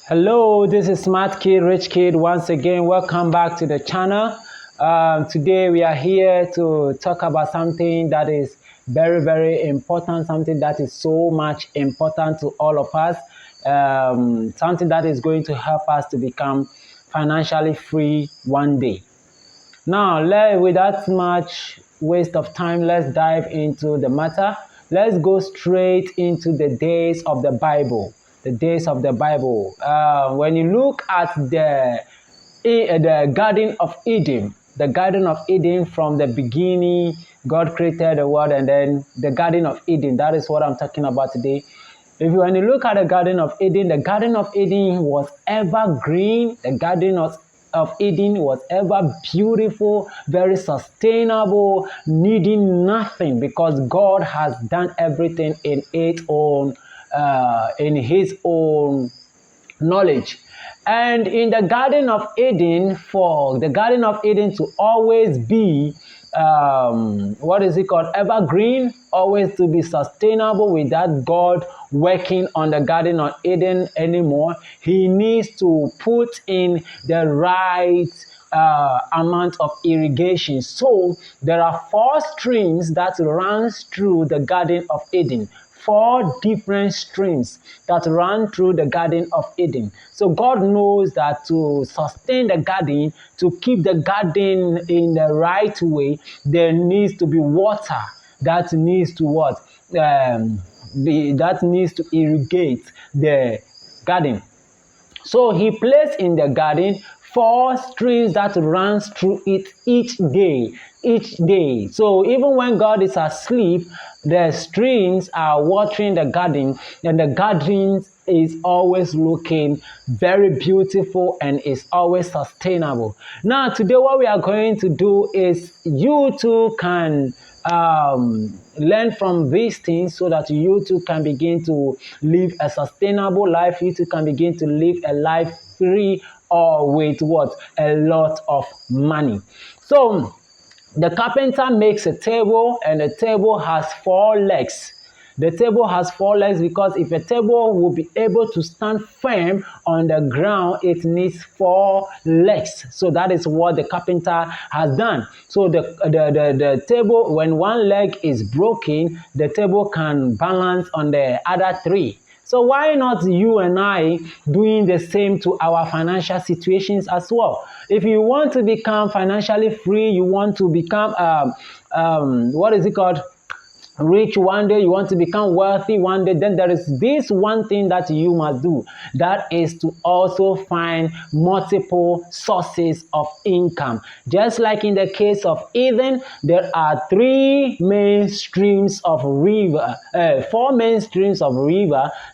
Hello, this is Smart Kid, Rich Kid. Once again, welcome back to the channel. Today we are here to talk about something that is very, very important, something that is so much important to all of us, something that is going to help us to become financially free one day. Now, without much waste of time, let's dive into the matter. Let's go straight into the days of the Bible. The days of the Bible. When you look at the Garden of Eden, from the beginning, God created the world, and then the Garden of Eden. That is what I'm talking about today. When you look at the Garden of Eden was evergreen. The Garden of Eden was ever beautiful, very sustainable, needing nothing because God has done everything in His own knowledge. And in the Garden of Eden, for the Garden of Eden to always be evergreen, always to be sustainable without God working on the Garden of Eden anymore, He needs to put in the right amount of irrigation. So there are 4 streams that runs through the Garden of Eden. 4 different streams that run through the Garden of Eden. So God knows that to sustain the garden, to keep the garden in the right way, there needs to be water that needs to that needs to irrigate the garden. So He placed in the garden 4 streams that runs through it each day. So even when God is asleep, the streams are watering the garden, and the garden is always looking very beautiful and is always sustainable. Now, today what we are going to do is you too can learn from these things so that you too can begin to live a sustainable life. You too can begin to live a life free or with a lot of money. So the carpenter makes a table, and the table has 4 legs. The table has 4 legs because if a table will be able to stand firm on the ground, it needs 4 legs. So that is what the carpenter has done. So the table, when one leg is broken, the table can balance on the other 3. So why not you and I doing the same to our financial situations as well? If you want to become financially free, you want to become rich one day, you want to become wealthy one day, then there is this one thing that you must do. That is to also find multiple sources of income. Just like in the case of Eden, there are 4 main streams of river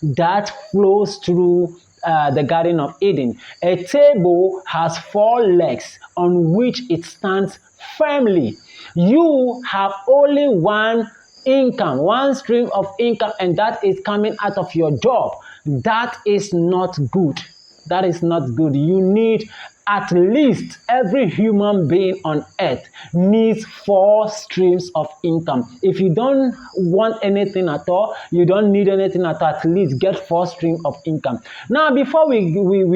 that flows through the Garden of Eden. A table has 4 legs on which it stands firmly. You have only one stream of income, and that is coming out of your job. That is not good. That is not good. You need, at least every human being on earth needs 4 streams of income. If you don't want anything at all, you don't need anything at all, at least get 4 streams of income. Now, before we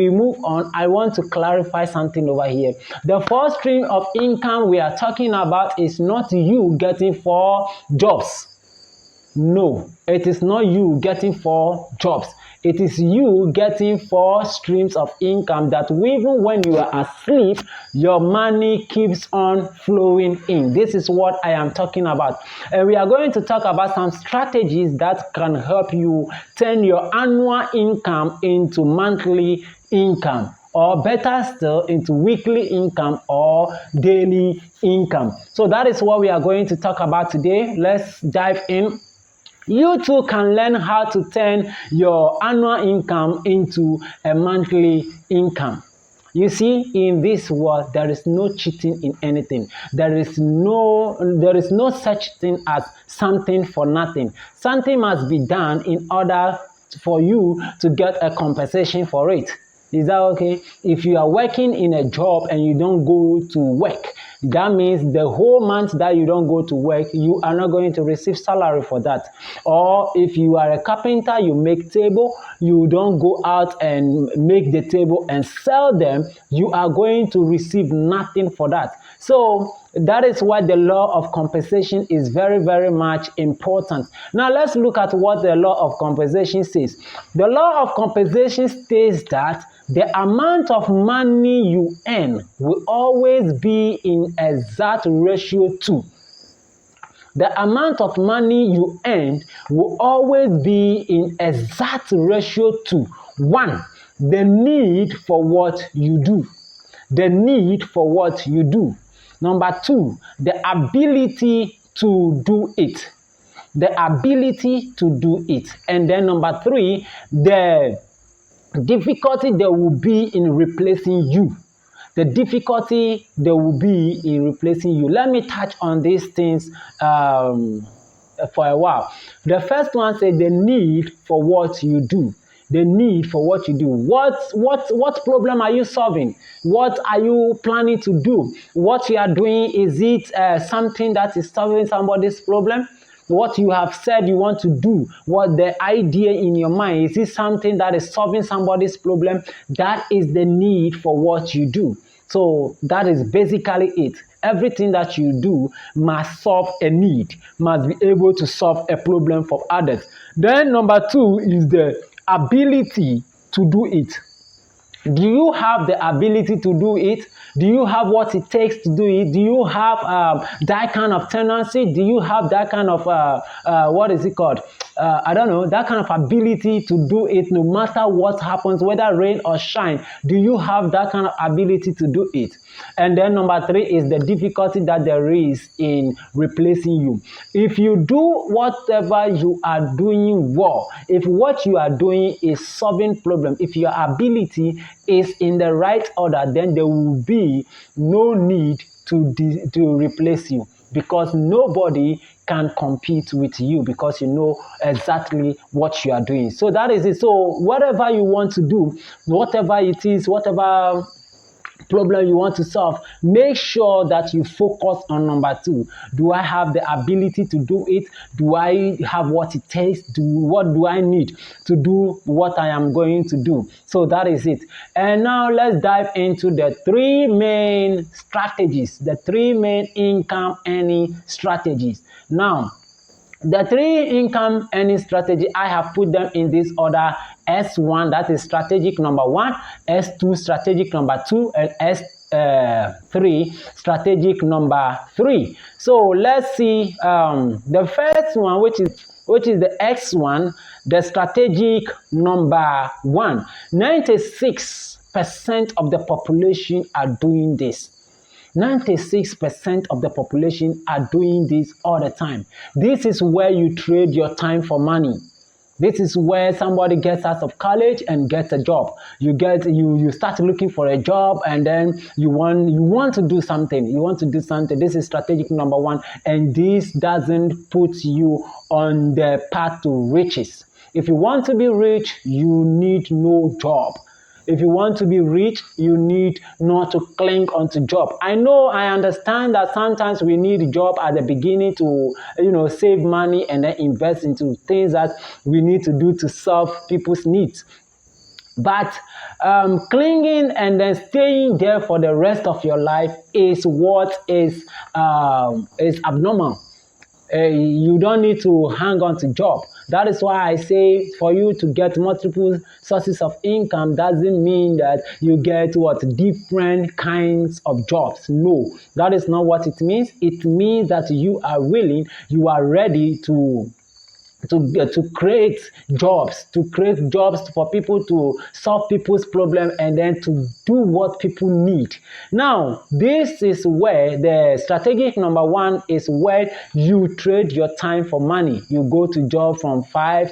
move on, I want to clarify something over here. The 4 stream of income we are talking about is not you getting 4 jobs. No, it is not you getting 4 jobs. It is you getting 4 streams of income that even when you are asleep, your money keeps on flowing in. This is what I am talking about. And we are going to talk about some strategies that can help you turn your annual income into monthly income, or better still, into weekly income or daily income. So that is what we are going to talk about today. Let's dive in. You too can learn how to turn your annual income into a monthly income. You see, in this world, there is no cheating in anything. There is no such thing as something for nothing. Something must be done in order for you to get a compensation for it. Is that okay? If you are working in a job and you don't go to work, That means the whole month that you don't go to work, you are not going to receive salary for that. Or if you are a carpenter, you make table, you don't go out and make the table and sell them, you are going to receive nothing for that. So that is why the law of compensation is very, very much important. Now let's look at what the law of compensation says. The law of compensation states that the amount of money you earn will always be in exact ratio to. The amount of money you earn will always be in exact ratio to 1. The need for what you do. The need for what you do. Number 2, the ability to do it. The ability to do it. And then number 3, the difficulty there will be in replacing you. The difficulty there will be in replacing you. Let me touch on these things for a while. The first one says the need for what you do. The need for what you do. What problem are you solving? What are you planning to do? What you are doing, is it something that is solving somebody's problem? What you have said you want to do, what the idea in your mind, is it something that is solving somebody's problem? That is the need for what you do. So that is basically it. Everything that you do must solve a need, must be able to solve a problem for others. Then number 2 is the ability to do it. Do you have the ability to do it? Do you have what it takes to do it? Do you have that kind of tendency? Do you have that kind of, what is it called? I don't know, that kind of ability to do it no matter what happens, whether rain or shine? Do you have that kind of ability to do it? And then number 3 is the difficulty that there is in replacing you. If you do whatever you are doing well, if what you are doing is solving problem, if your ability is in the right order, then there will be no need to replace you, because nobody can compete with you, because you know exactly what you are doing. So that is it. So whatever you want to do, whatever it is, whatever problem you want to solve, make sure that you focus on number 2. Do I have the ability to do it? Do I have what it takes? What do I need to do what I am going to do? So that is it. And now let's dive into the 3 main strategies, the 3 main income earning strategies. Now, the 3 income earning strategy, I have put them in this order: S1, that is strategic number 1, S2, strategic number 2, and S3, strategic number 3. So let's see the first one, which is the X1, the strategic number 1. 96% of the population are doing this. 96% of the population are doing this all the time. This is where you trade your time for money. This is where somebody gets out of college and gets a job. You start looking for a job, and then you want to do something. You want to do something. This is strategic number 1, and this doesn't put you on the path to riches. If you want to be rich, you need no job. If you want to be rich, you need not to cling onto job. I understand that sometimes we need a job at the beginning to, save money and then invest into things that we need to do to solve people's needs. But clinging and then staying there for the rest of your life is what is abnormal. You don't need to hang on to job. That is why I say for you to get multiple sources of income doesn't mean that you get different kinds of jobs. No, that is not what it means. It means that you are willing, you are ready to create jobs for people, to solve people's problem, and then to do what people need. Now, this is where the strategic number 1 is where you trade your time for money. You go to job from 9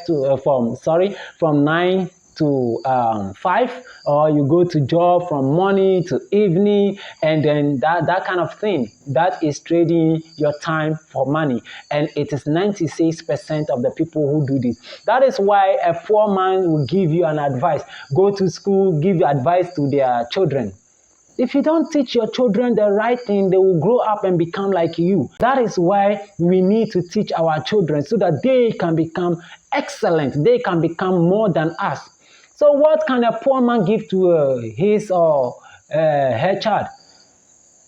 to 5, or you go to job from morning to evening, and then that kind of thing. That is trading your time for money, and it is 96% of the people who do this. That is why a poor man will give you an advice. Go to school, give advice to their children. If you don't teach your children the right thing, they will grow up and become like you. That is why we need to teach our children so that they can become excellent. They can become more than us. So what can a poor man give to his or her child?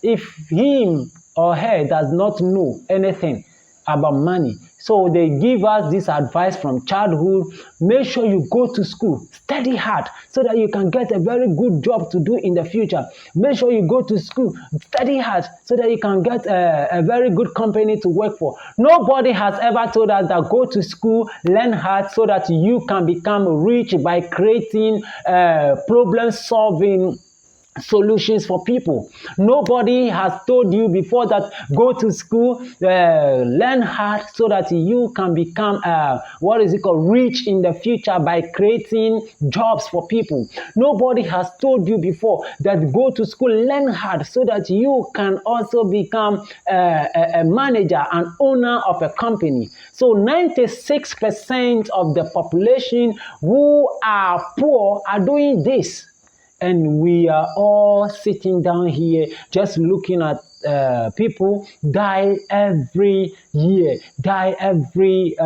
If him or her does not know anything about money, so they give us this advice from childhood: make sure you go to school, study hard so that you can get a very good job to do in the future. Make sure you go to school, study hard so that you can get a very good company to work for. Nobody has ever told us that go to school, learn hard so that you can become rich by creating problem solving solutions for people. Nobody has told you before that go to school, learn hard so that you can become rich in the future by creating jobs for people. Nobody has told you before that go to school, learn hard so that you can also become a manager, an owner of a company. So 96% of the population who are poor are doing this. And we are all sitting down here just looking at people die every year, die every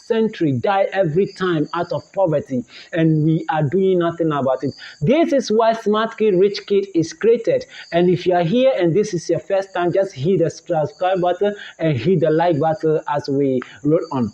century, die every time out of poverty, and we are doing nothing about it. This is why Smart Kid Rich Kid is created. And if you are here and this is your first time, just hit the subscribe button and hit the like button as we roll on.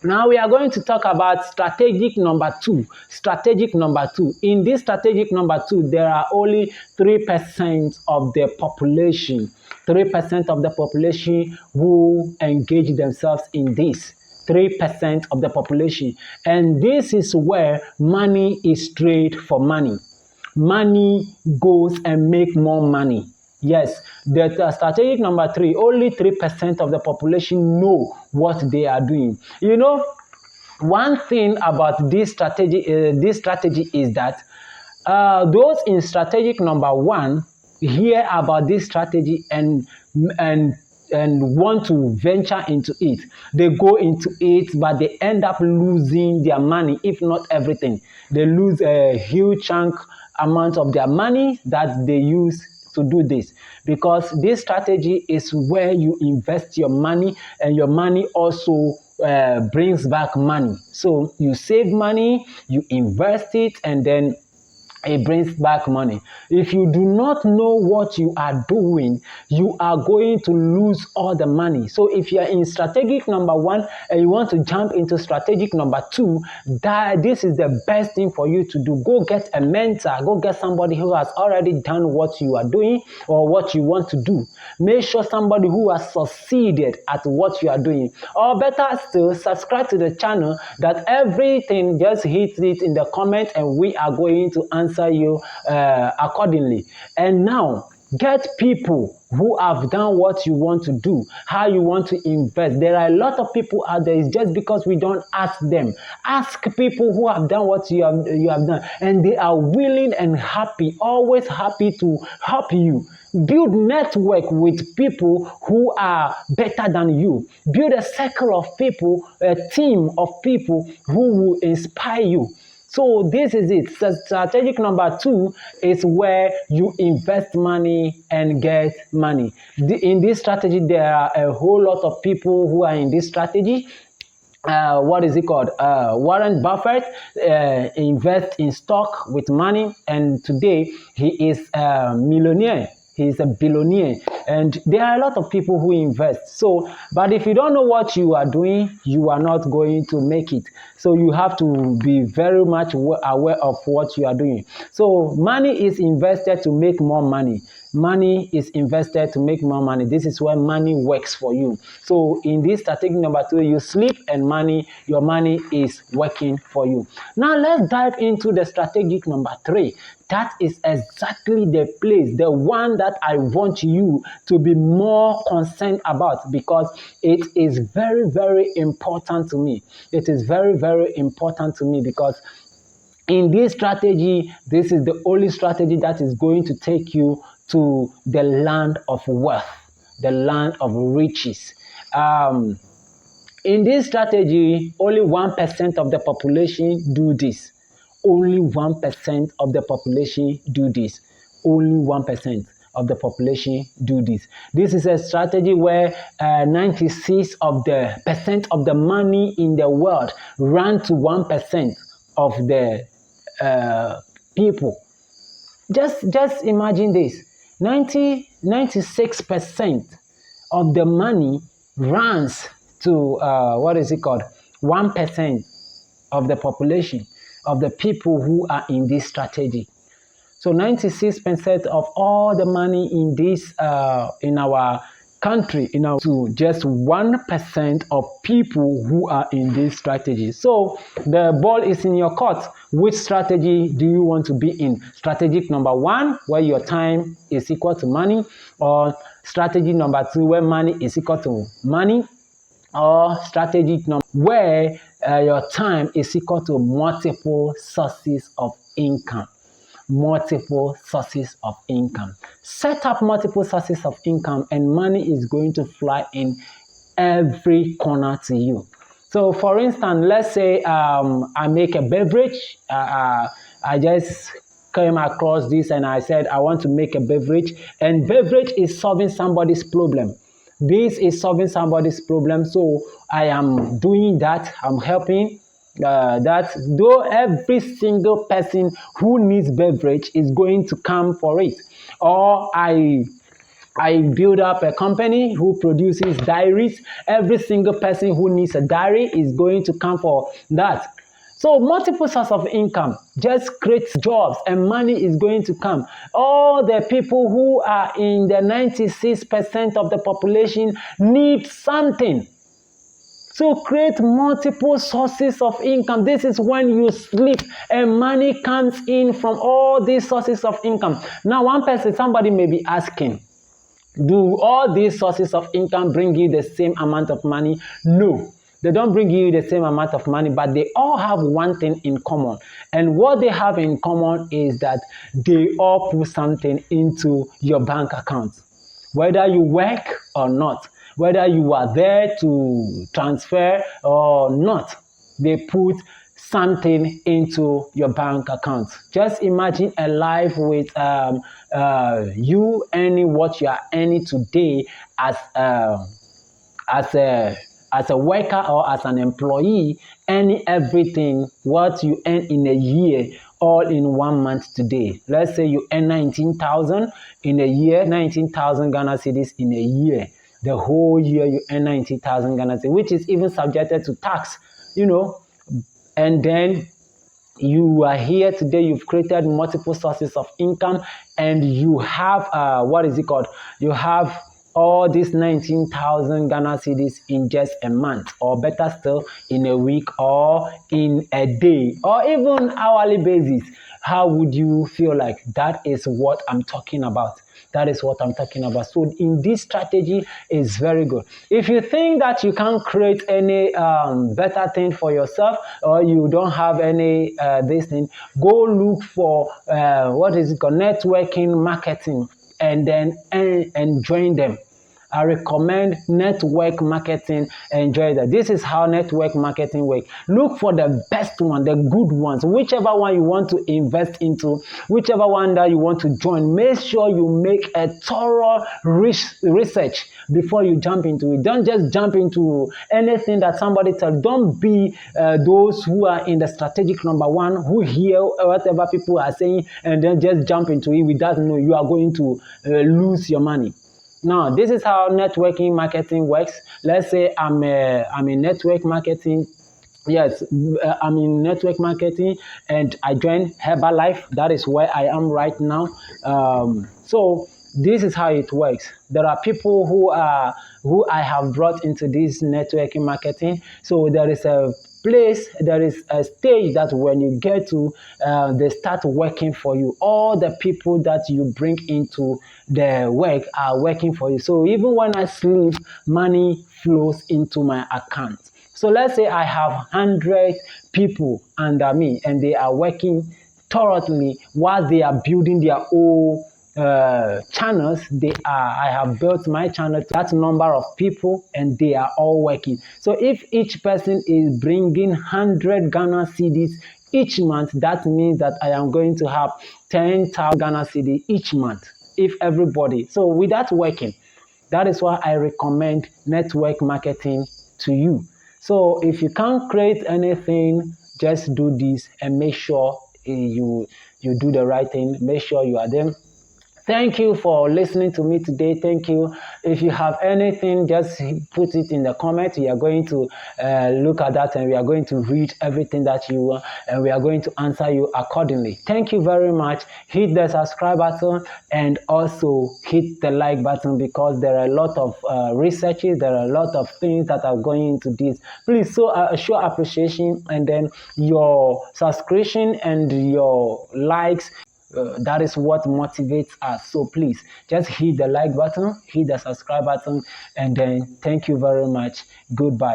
Now we are going to talk about strategic number two. Strategic number two. In this strategic number two, there are only 3% of the population. 3% of the population who engage themselves in this. 3% of the population. And this is where money is traded for money. Money goes and make more money. Yes, the strategic number three, only 3% of the population know what they are doing. You know, one thing about this strategy is that those in strategic number one hear about this strategy and want to venture into it. They go into it, but they end up losing their money, if not everything. They lose a huge chunk amount of their money that they use to do this, because this strategy is where you invest your money, and your money also brings back money. So you save money, you invest it, and then it brings back money. If you do not know what you are doing, you are going to lose all the money. So if you are in strategic number one and you want to jump into strategic number two, this is the best thing for you to do. Go get a mentor. Go get somebody who has already done what you are doing or what you want to do. Make sure somebody who has succeeded at what you are doing. Or better still, subscribe to the channel, that everything just hit it in the comment and we are going to answer you accordingly. And now, get people who have done what you want to do, how you want to invest. There are a lot of people out there. It's just because we don't ask them. Ask people who have done what you have done, and they are willing and happy, always happy to help you. Build network with people who are better than you. Build a circle of people, a team of people who will inspire you. So this is it. Strategic number two is where you invest money and get money. In this strategy, there are a whole lot of people who are in this strategy. What is it called? Warren Buffett invests in stock with money, and today he is a millionaire. He's a billionaire, and there are a lot of people who invest. So, but if you don't know what you are doing, you are not going to make it. So you have to be very much aware of what you are doing. So money is invested to make more money. Money is invested to make more money. This is where money works for you. So in this strategic number two, you sleep and your money is working for you. Now let's dive into the strategic number three. That is exactly the place, the one that I want you to be more concerned about, because it is very, very important to me. It is very, very important to me because in this strategy, this is the only strategy that is going to take you to the land of wealth, the land of riches. In this strategy, only 1% of the population do this. Only 1% of the population do this. only 1% of the population do this. This is a strategy where 96 of the percent of the money in the world run to 1% of the people. Just imagine this. 96% of the money runs to 1% of the population, of the people who are in this strategy. So 96% of all the money in this in our country, to just 1% of people who are in this strategy. So the ball is in your court. Which strategy do you want to be in? Strategic number 1, where your time is equal to money, or strategy number 2, where money is equal to money, or strategy number where your time is equal to multiple sources of income. Multiple sources of income. Set up multiple sources of income, and money is going to fly in every corner to you. So, for instance, let's say I make a beverage. I just came across this and I said I want to make a beverage, and beverage is solving somebody's problem. This is solving somebody's problem, so I am doing that. I'm helping. That though every single person who needs beverage is going to come for it, or I build up a company who produces diaries. Every single person who needs a diary is going to come for that. So multiple sources of income just creates jobs, and money is going to come. All the people who are in the 96% of the population need something. So create multiple sources of income. This is when you sleep and money comes in from all these sources of income. Now, somebody may be asking, do all these sources of income bring you the same amount of money? No, they don't bring you the same amount of money, but they all have one thing in common. And what they have in common is that they all put something into your bank account, whether you work or not. Whether you are there to transfer or not, they put something into your bank account. Just imagine a life with you earning what you are earning today as a worker or as an employee, earning everything what you earn in a year, all in 1 month today. Let's say you earn 19,000 in a year, 19,000 Ghana cedis in a year. The whole year you earn 90,000 Ghana cedis, which is even subjected to tax, and then you are here today, you've created multiple sources of income, and you have, you have all these 19,000 Ghana cedis in just a month, or better still, in a week, or in a day, or even hourly basis. How would you feel like? That is what I'm talking about. That is what I'm talking about. So in this strategy is very good. If you think that you can't create any better thing for yourself, or you don't have any this thing, go look for networking marketing, and then and join them. I recommend network marketing. Enjoy that. This is how network marketing works. Look for the best one, the good ones, whichever one you want to invest into, whichever one that you want to join. Make sure you make a thorough research before you jump into it. Don't just jump into anything that somebody tells. Don't be those who are in the strategic number 1, who hear whatever people are saying and then just jump into it without knowing. You are going to lose your money. Now, this is how networking marketing works. Let's say I'm in network marketing. Yes, I'm in network marketing, and I joined Herbalife. That is where I am right now. So this is how it works. There are people who I have brought into this networking marketing. So there is a place, there is a stage that when you get to, they start working for you. All the people that you bring into the work are working for you. So even when I sleep, money flows into my account. So let's say I have 100 people under me, and they are working thoroughly while they are building their own channels. I have built my channel to that number of people, and they are all working. So if each person is bringing 100 Ghana cedis each month, that means that I am going to have 10,000 Ghana cedi each month if everybody. So without working, that is why I recommend network marketing to you. So if you can't create anything, just do this and make sure you do the right thing. Make sure you are there. Thank you for listening to me today. Thank you. If you have anything, just put it in the comments. We are going to look at that and we are going to read everything that you want and we are going to answer you accordingly. Thank you very much. Hit the subscribe button and also hit the like button because there are a lot of researches, there are a lot of things that are going into this. Please show appreciation and then your subscription and your likes. That is what motivates us. So please just hit the like button, hit the subscribe button, and then thank you very much. Goodbye.